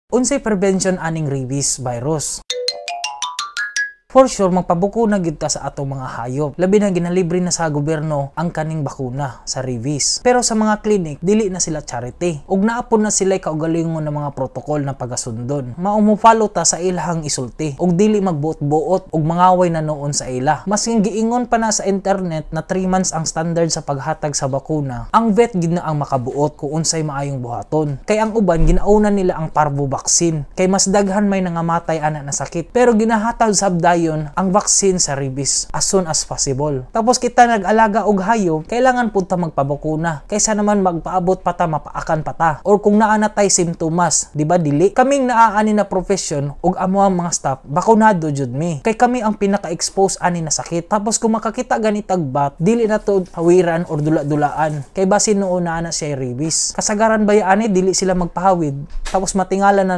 Unsay prevention aning rabies virus? For sure, magpabukuna gid ta sa atong mga hayop. Labi na ginalibre na sa gobyerno ang kaning bakuna sa rabies. Pero sa mga clinic, dili na sila charity. Ug naapon na sila kaugalingon ng mga protocol na pagasundon. Maumufalo ta sa ilahang isulti. Ug dili magbuot-buot ug mangaway na noon sa ila. Mas giingon pa na sa internet na 3 months ang standard sa paghatag sa bakuna. Ang vet gid na ang makabuot kung unsay maayong buhaton. Kay ang uban ginauna nila ang parvo vaccine. Kay mas daghan may nangamatay ana na sakit. Pero ginahatag sabday ang vaccine sa rabies as soon as possible. Tapos kita nag-alaga og hayop, kailangan punta magpabakuna. Kaysa naman magpaabot pa ta, mapaakan pa ta. Or kung naa na tay simptomas, di ba dili? Kaming naaani na profession ug amo ang mga staff, bakunado jud mi. Kay kami ang pinaka-expose ani na sakit. Tapos kung makakita ganitag bat, dili na to hawiran or dula-dulaan. Kay basin noon na siya rabies. Kasagaran ba ani dili sila magpahawid. Tapos matingala na